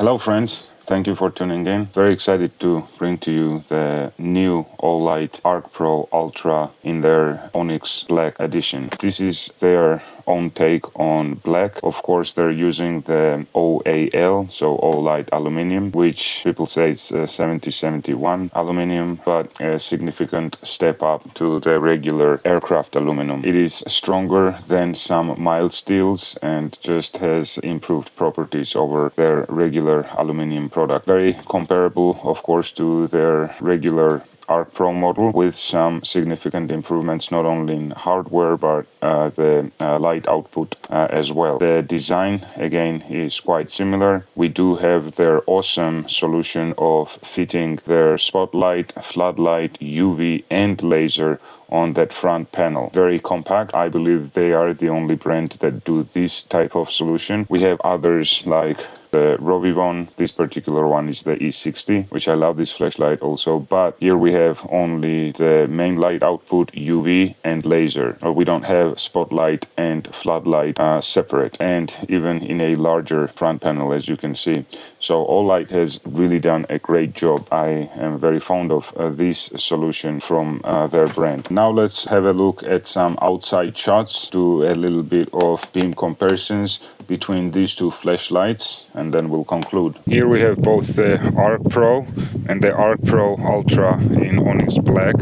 Hello friends, thank you for tuning in. Very excited to bring to you the new Olight ArkPro Ultra in their Onix Black edition. This is their own take on black. Of course, they're using the OAL, so Olight Aluminum, which people say it's 7071 aluminum, but a significant step up to the regular aircraft aluminum. It is stronger than some mild steels and just has improved properties over their regular aluminum product. Very comparable, of course, to their regular ArkPro model, with some significant improvements not only in hardware but the light output as well. The design again is quite similar. We do have their awesome solution of fitting their spotlight, floodlight, UV and laser on that front panel. Very compact. I believe they are the only brand that do this type of solution. We have others like the Rovivon. This particular one is the E60, which I love this flashlight also, but here we have only the main light output, UV and laser. We don't have spotlight and floodlight separate, and even in a larger front panel, as you can see. So Olight has really done a great job. I am very fond of this solution from their brand. Now let's have a look at some outside shots, do a little bit of beam comparisons between these two flashlights, and then we'll conclude. Here we have both the ArkPro and the ArkPro Ultra in Onix Black.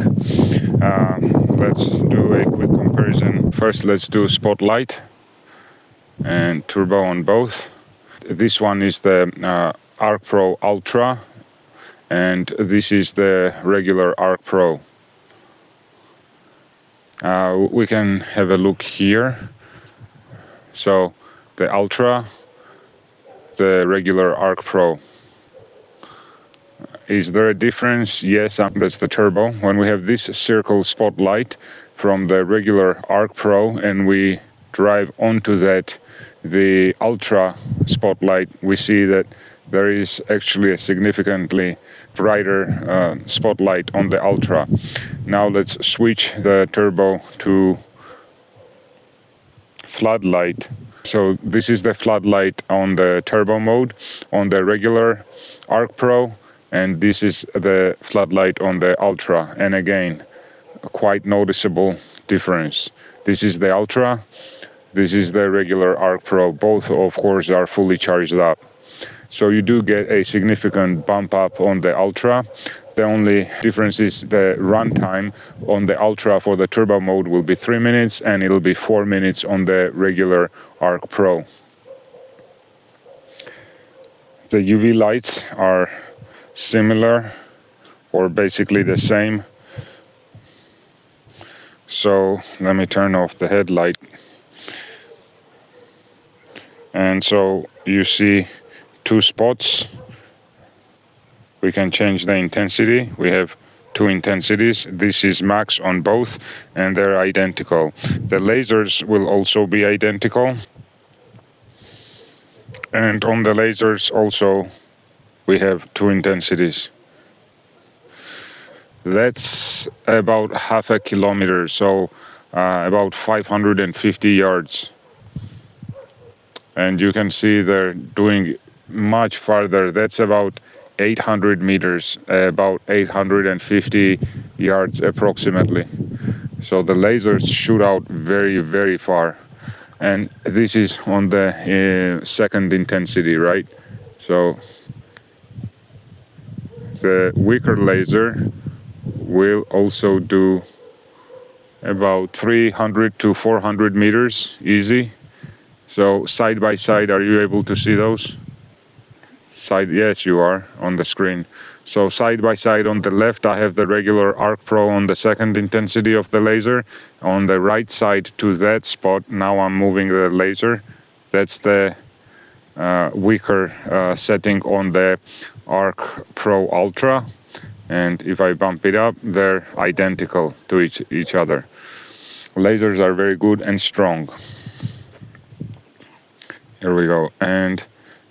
Let's do a quick comparison. First, let's do spotlight and turbo on both. This one is the ArkPro Ultra, and this is the regular ArkPro. We can have a look here. So the Ultra, the regular ArkPro. Is there a difference? Yes, that's the turbo. When we have this circle spotlight from the regular ArkPro and we drive onto that, the Ultra spotlight, we see that there is actually a significantly brighter spotlight on the Ultra. Now let's switch the turbo to floodlight. So this is the floodlight on the turbo mode on the regular ArkPro, and this is the floodlight on the Ultra. And again, a quite noticeable difference. This is the Ultra, this is the regular ArkPro. Both, of course, are fully charged up. So you do get a significant bump up on the Ultra. The only difference is the runtime on the Ultra for the turbo mode will be 3 minutes, and it'll be 4 minutes on the regular ArkPro. The UV lights are similar or basically the same. So let me turn off the headlight. And so you see two spots. We can change the intensity. We have two intensities. This is max on both, and they're identical. The lasers will also be identical. And on the lasers also, we have two intensities. That's about half a kilometer, so about 550 yards. And you can see they're doing much farther. That's about 800 meters, about 850 yards approximately. So the lasers shoot out very, very far. And this is on the second intensity, right? So the weaker laser will also do about 300 to 400 meters easy. So side by side, are you able to see those? Side, yes, you are on the screen. So side by side on the left, I have the regular ArkPro on the second intensity of the laser. On the right side to that spot, now I'm moving the laser. That's the weaker setting on the ArkPro Ultra. And if I bump it up, they're identical to each other. Lasers are very good and strong. Here we go. And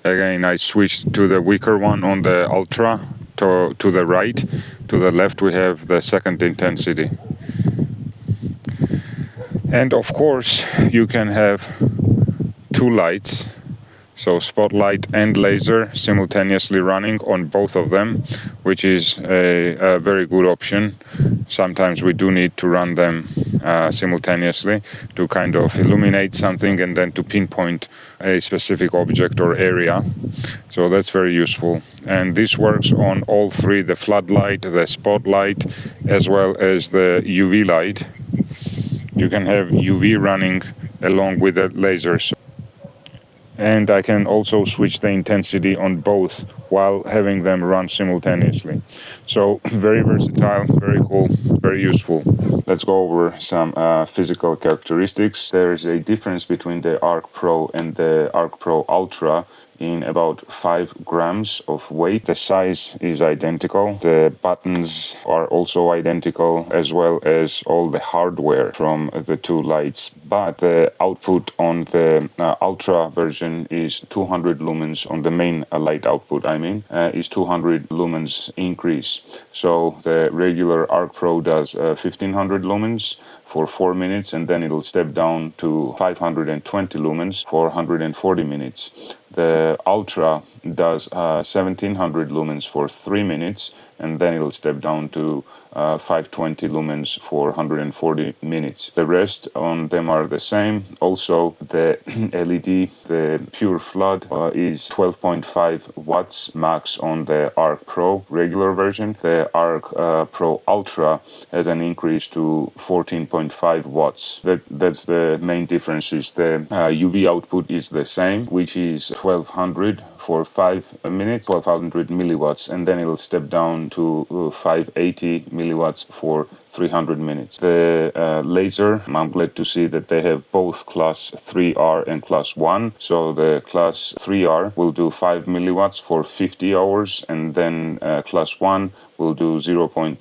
again, I switched to the weaker one on the Ultra to the right. To the left, we have the second intensity. And of course, you can have two lights So spotlight and laser simultaneously running on both of them, which is a very good option. Sometimes we do need to run them simultaneously to kind of illuminate something and then to pinpoint a specific object or area. So that's very useful. And this works on all three, the floodlight, the spotlight, as well as the UV light. You can have UV running along with the lasers. And I can also switch the intensity on both while having them run simultaneously. So very versatile, very cool, very useful. Let's go over some physical characteristics. There is a difference between the ArkPro and the ArkPro Ultra in about 5 grams of weight. The size is identical. The buttons are also identical, as well as all the hardware from the two lights. But the output on the Ultra version is 200 lumens. On the main light output, is 200 lumens increase. So the regular ArkPro does 1500 lumens for 4 minutes, and then it'll step down to 520 lumens for 140 minutes. The Ultra does 1700 lumens for 3 minutes, and then it'll step down to 520 lumens for 140 minutes. The rest on them are the same. Also, the LED, the pure flood, is 12.5 watts max on the ArkPro regular version. The ArkPro Ultra has an increase to 14.5 watts. That's the main difference. Is the UV output is the same, which is 1200 for 5 minutes, 1200 milliwatts, and then it'll step down to 580 milliwatts for 300 minutes. The laser, I'm glad to see that they have both class 3R and class 1. So the class 3R will do 5 milliwatts for 50 hours, and then class 1 will do 0.39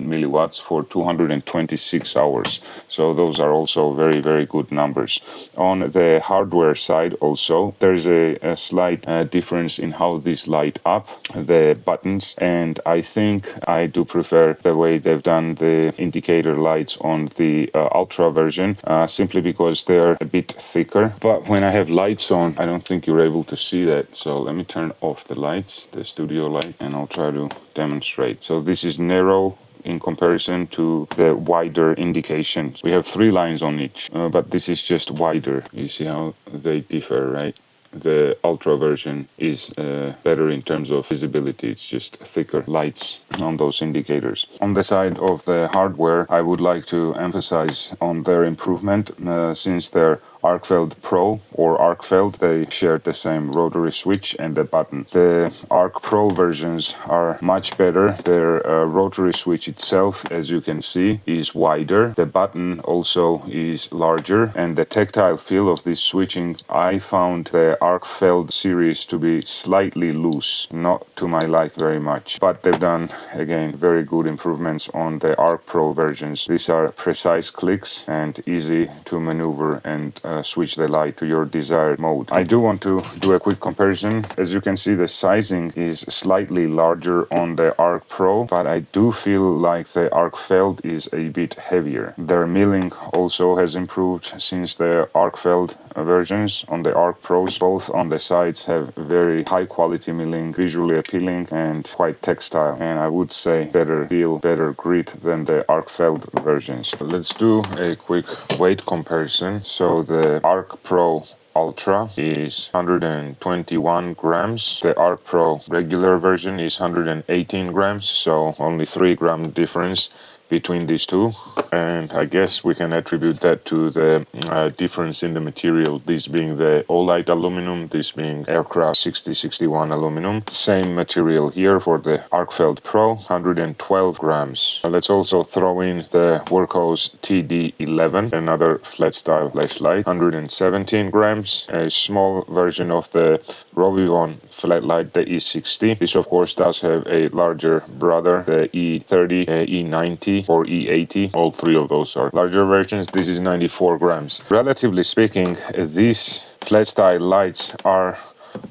milliwatts for 226 hours. So those are also very, very good numbers. On the hardware side also, there's a slight difference in how these light up, the buttons, and I think I do prefer the way they've done the indicator lights on the Ultra version, simply because they're a bit thicker. But when I have lights on, I don't think you're able to see that. So let me turn off the lights, the studio light, and I'll try to demonstrate. So this is narrow in comparison to the wider indications. We have 3 lines on each, but this is just wider. You see how they differ, right? The Ultra version is better in terms of visibility. It's just thicker lights on those indicators. On the side of the hardware, I would like to emphasize on their improvement, since they're ArkFeld Pro or ArkFeld, they shared the same rotary switch and the button. The ArkPro versions are much better. Their rotary switch itself, as you can see, is wider. The button also is larger, and the tactile feel of this switching, I found the ArkFeld series to be slightly loose, not to my like very much. But they've done, again, very good improvements on the ArkPro versions. These are precise clicks and easy to maneuver and switch the light to your desired mode. I do want to do a quick comparison. As you can see, the sizing is slightly larger on the ArkPro, but I do feel like the ArkFeld is a bit heavier. Their milling also has improved since the ArkFeld versions. On the ArkPros, both on the sides have very high quality milling, visually appealing and quite textile, and I would say better feel, better grip than the ArkFeld versions. Let's do a quick weight comparison. So the ArkPro Ultra is 121 grams. The ArkPro regular version is 118 grams, so only 3 gram difference between these two, and I guess we can attribute that to the difference in the material, this being the Olight Aluminum, this being Aircraft 6061 aluminum. Same material here for the ArkFeld Pro, 112 grams. Let's also throw in the Workhorse TD11, another flat style flashlight, 117 grams, a small version of the Rovivon flatlight, the E60. This of course does have a larger brother, the E30, E90 or E80. All 3 of those are larger versions. This is 94 grams. Relatively speaking, these flat style lights are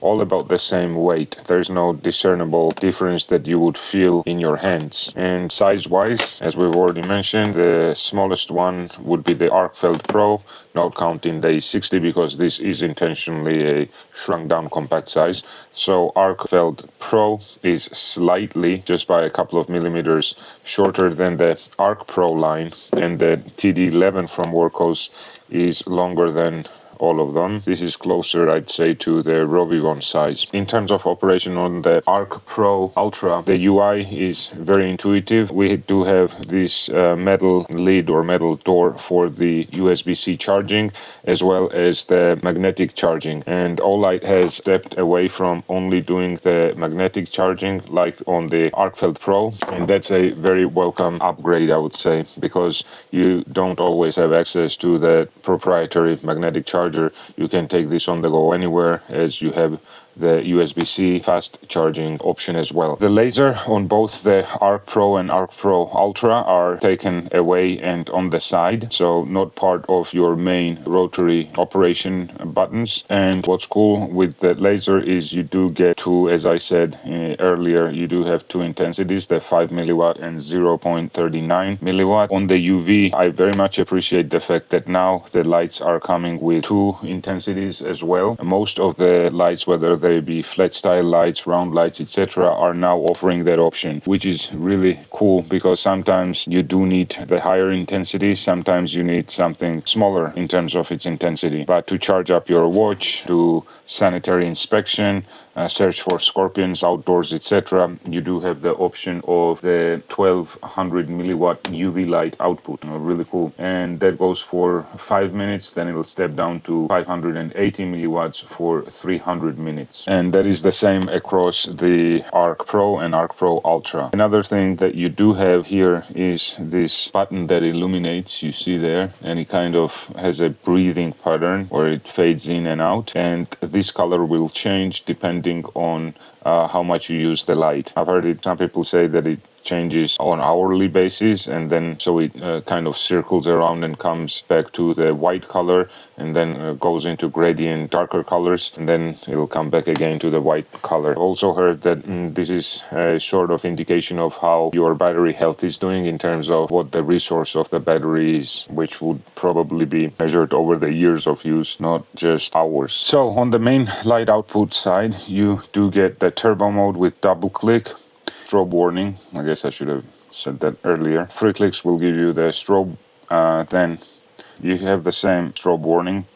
all about the same weight. There's no discernible difference that you would feel in your hands. And size-wise, as we've already mentioned, the smallest one would be the ArkPro, not counting the 60 because this is intentionally a shrunk down compact size. So ArkPro is slightly, just by a couple of millimeters, shorter than the ArkPro line, and the TD11 from Workhorse is longer than all of them. This is closer, I'd say, to the Rovivon size. In terms of operation on the ArkPro Ultra, the UI is very intuitive. We do have this metal lid or metal door for the USB-C charging, as well as the magnetic charging. And Olight has stepped away from only doing the magnetic charging like on the ArkPro, and that's a very welcome upgrade, I would say, because you don't always have access to the proprietary magnetic charger. You can take this on the go anywhere, as you have the USB-C fast charging option as well. The laser on both the ArkPro and ArkPro Ultra are taken away and on the side, so not part of your main rotary operation buttons. And what's cool with the laser is you do get two, as I said earlier, you do have two intensities, the 5 milliwatt and 0.39 milliwatt. On the UV, I very much appreciate the fact that now the lights are coming with two intensities as well. Most of the lights, whether they be flat style lights, round lights, etc., are now offering that option, which is really cool because sometimes you do need the higher intensity, sometimes you need something smaller in terms of its intensity. But to charge up your watch, to sanitary inspection, search for scorpions outdoors, etc., you do have the option of the 1200 milliwatt UV light output. Really cool. And that goes for 5 minutes, then it'll step down to 580 milliwatts for 300 minutes. And that is the same across the ArkPro and ArkPro Ultra. Another thing that you do have here is this button that illuminates, you see there, and it kind of has a breathing pattern where it fades in and out, and this color will change depending on how much you use the light. I've heard some people say that it changes on hourly basis, and then so it kind of circles around and comes back to the white color, and then goes into gradient darker colors, and then it'll come back again to the white color. I've also heard that this is a sort of indication of how your battery health is doing in terms of what the resource of the battery is, which would probably be measured over the years of use, not just hours. So on the main light output side, you do get the turbo mode with double click, strobe warning. I guess I should have said that earlier. 3 clicks will give you the strobe. Then you have the same strobe warning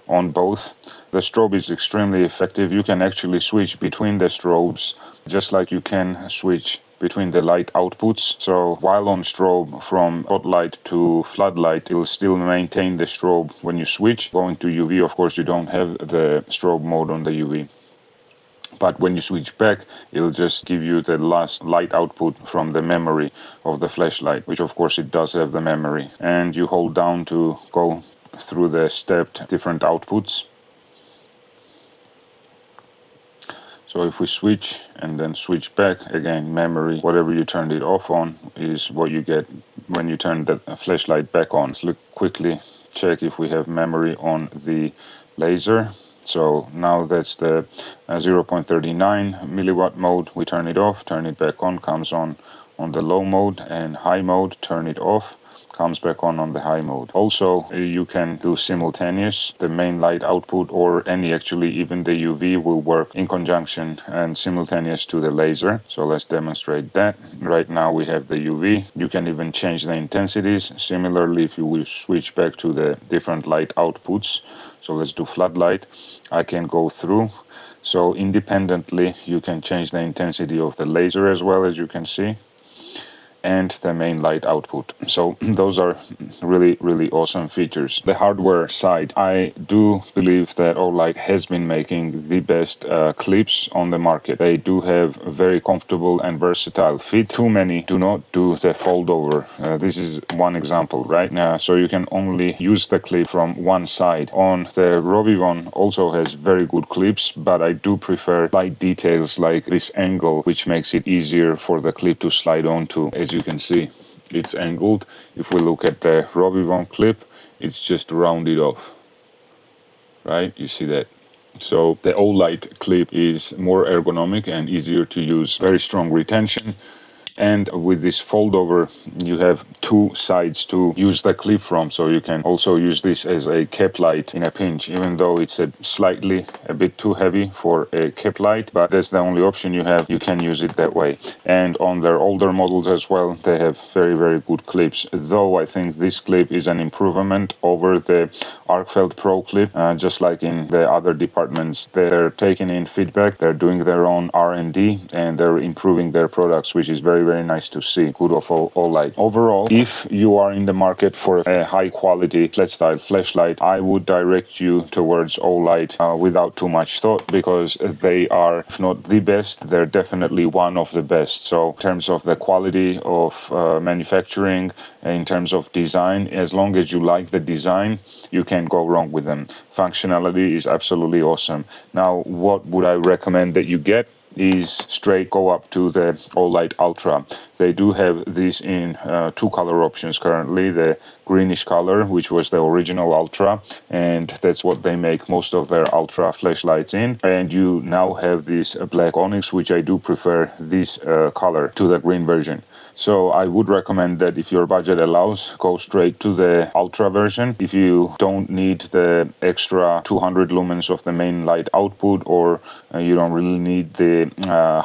on both. The strobe is extremely effective. You can actually switch between the strobes just like you can switch between the light outputs. So while on strobe from spotlight to floodlight, it will still maintain the strobe when you switch. Going to UV, of course, you don't have the strobe mode on the UV. But when you switch back, it'll just give you the last light output from the memory of the flashlight, which of course it does have the memory. And you hold down to go through the stepped different outputs. So if we switch and then switch back, again, memory, whatever you turned it off on is what you get when you turn the flashlight back on. Let's quickly check if we have memory on the laser. So now that's the 0.39 milliwatt mode. We turn it off, turn it back on, comes on the low mode, and high mode, turn it off, comes back on the high mode. Also, you can do simultaneous. The main light output or any, actually even the UV will work in conjunction and simultaneous to the laser. So let's demonstrate that. Right now we have the UV. You can even change the intensities. Similarly, if you will switch back to the different light outputs. So let's do floodlight. I can go through. So independently, you can change the intensity of the laser as well, as you can see, and the main light output. So those are really, really awesome features. The hardware side, I do believe that Olight has been making the best clips on the market. They do have a very comfortable and versatile fit. Too many do not do the fold over. This is one example right now. So you can only use the clip from one side. On the Rovivon also has very good clips, but I do prefer light details like this angle, which makes it easier for the clip to slide onto. As you can see, it's angled. If we look at the Rovivon clip, it's just rounded off, right? You see that? So the Olight clip is more ergonomic and easier to use, very strong retention. And with this fold over, you have two sides to use the clip from, so you can also use this as a cap light in a pinch, even though it's slightly a bit too heavy for a cap light, but that's the only option you have. You can use it that way. And on their older models as well, they have very, very good clips, though I think this clip is an improvement over the ArkPro clip. Just like in the other departments, they're taking in feedback, they're doing their own R&D, and they're improving their products, which is very, very nice to see. Good of Olight. Overall, if you are in the market for a high quality flat style flashlight, I would direct you towards Olight without too much thought, because they are, if not the best, they're definitely one of the best. So in terms of the quality of manufacturing, in terms of design, as long as you like the design, you can't go wrong with them. Functionality is absolutely awesome. Now, what would I recommend that you get is straight go up to the Olight Ultra. They do have this in two color options currently, the greenish color, which was the original Ultra, and that's what they make most of their Ultra flashlights in. And you now have this black Onyx, which I do prefer this color to the green version. So I would recommend that if your budget allows, go straight to the Ultra version. If you don't need the extra 200 lumens of the main light output, or you don't really need the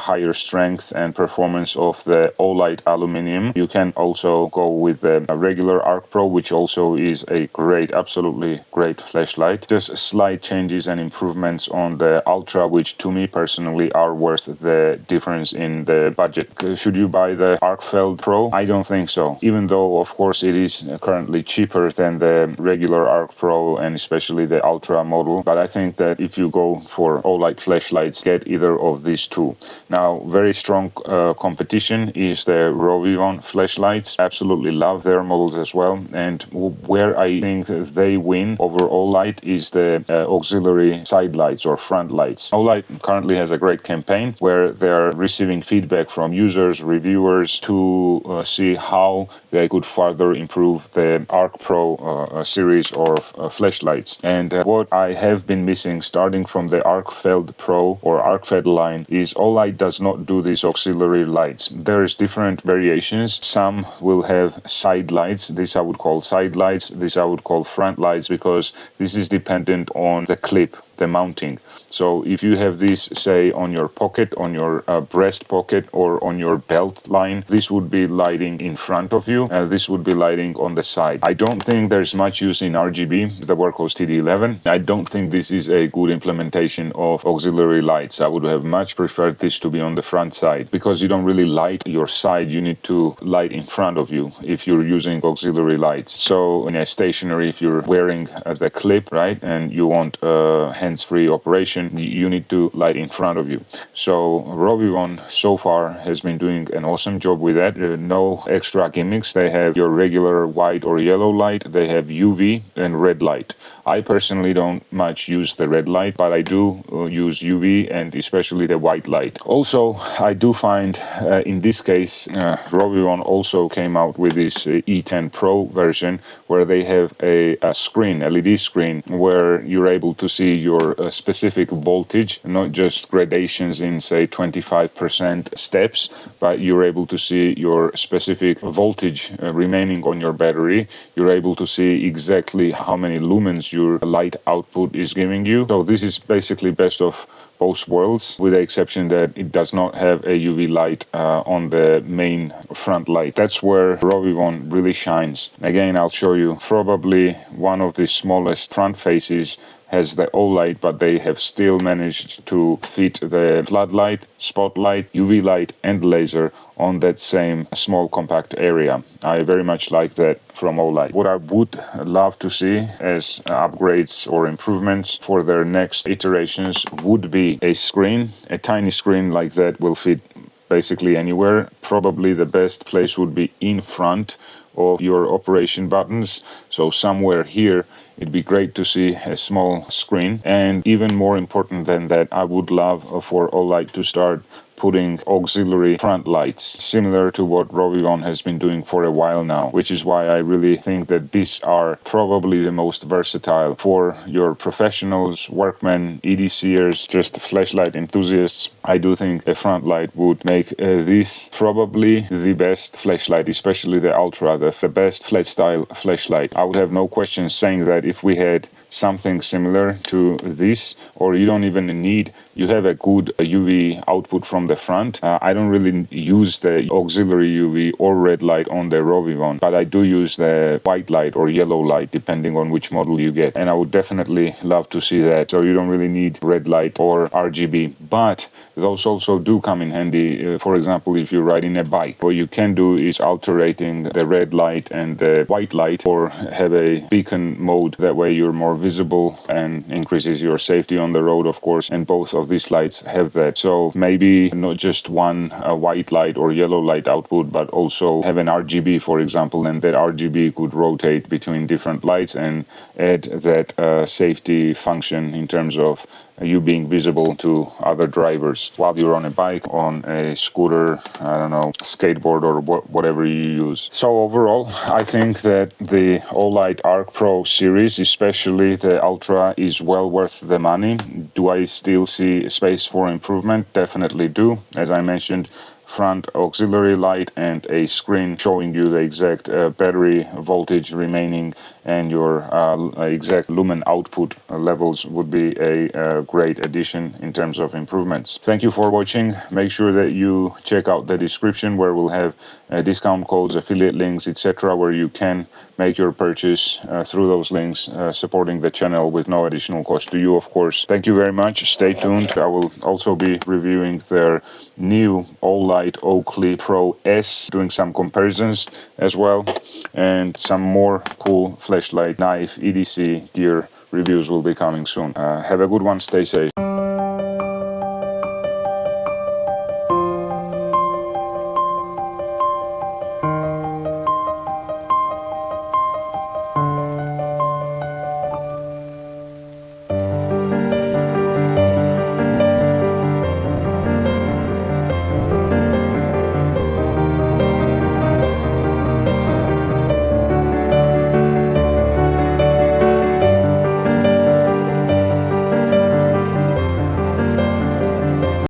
higher strength and performance of the Olight Aluminum, you can also go with the regular ArkPro, which also is a great, absolutely great flashlight. Just slight changes and improvements on the Ultra, which to me personally are worth the difference in the budget. Should you buy the ArkPro Pro? I don't think so, even though of course it is currently cheaper than the regular ArkPro and especially the Ultra model. But I think that if you go for Olight flashlights, get either of these two. Now, very strong competition is the Rovivon flashlights. Absolutely love their models as well, and where I think they win over Olight is the auxiliary side lights or front lights. Olight currently has a great campaign where they're receiving feedback from users, reviewers, to see how they could further improve the ArkPro series of flashlights. And what I have been missing starting from the ArkPro or ArkFed line is Olight does not do these auxiliary lights. There's different variations. Some will have side lights. This I would call side lights. This I would call front lights, because this is dependent on the clip, the mounting. So if you have this, say, on your pocket, on your breast pocket, or on your belt line, this would be lighting in front of you, and this would be lighting on the side. I don't think there's much use in RGB, the Workhorse TD11. I don't think this is a good implementation of auxiliary lights. I would have much preferred this to be on the front side, because you don't really light your side, you need to light in front of you if you're using auxiliary lights. So in a stationary, if you're wearing the clip, right, and you want hands-free operation, you need to light in front of you. So Rovivon so far has been doing an awesome job with that. No extra gimmicks. They have your regular white or yellow light, they have UV and red light. I personally don't much use the red light, but I do use UV and especially the white light. Also, I do find in this case, Rovivon also came out with this E10 Pro version, where they have a screen, LED screen, where you're able to see your specific voltage, not just gradations in, say, 25% steps, but you're able to see your specific voltage remaining on your battery. You're able to see exactly how many lumens your light output is giving you. So this is basically best of both worlds, with the exception that it does not have a UV light on the main front light. That's where Rovivon really shines. Again, I'll show you probably one of the smallest front faces has the Olight, but they have still managed to fit the floodlight, spotlight, UV light and laser on that same small compact area. I very much like that from Olight. What I would love to see as upgrades or improvements for their next iterations would be a screen. A tiny screen like that will fit basically anywhere. Probably the best place would be in front of your operation buttons. So somewhere here, it'd be great to see a small screen. And even more important than that, I would love for Olight to start putting auxiliary front lights, similar to what Rovivon has been doing for a while now, which is why I really think that these are probably the most versatile for your professionals, workmen, EDCers, just flashlight enthusiasts. I do think a front light would make this probably the best flashlight, especially the Ultra, the best flat style flashlight. I would have no question saying that if we had something similar to this, or you don't even need, you have a good UV output from the front. I don't really use the auxiliary UV or red light on the Rovivon, but I do use the white light or yellow light depending on which model you get, and I would definitely love to see that. So you don't really need red light or RGB, but those also do come in handy. For example, if you're riding a bike, what you can do is alterating the red light and the white light, or have a beacon mode. That way you're more visible and increases your safety on the road, of course, and both of these lights have that. So maybe not just one white light or yellow light output, but also have an RGB, for example, and that RGB could rotate between different lights and add that safety function in terms of you being visible to other drivers while you're on a bike, on a scooter, I don't know, skateboard, or whatever you use. So overall, I think that the Olight ArkPro series, especially the Ultra, is well worth the money. Do I still see space for improvement? Definitely do. As I mentioned, front auxiliary light and a screen showing you the exact battery voltage remaining and your exact lumen output levels would be a great addition in terms of improvements. Thank you for watching. Make sure that you check out the description where we'll have discount codes, affiliate links, etc., where you can make your purchase through those links, supporting the channel with no additional cost to you, of course. Thank you very much. Stay tuned. I will also be reviewing their new Olight ArkPro S, doing some comparisons as well, and some more cool flashlight, knife, EDC gear reviews will be coming soon. Have a good one. Stay safe.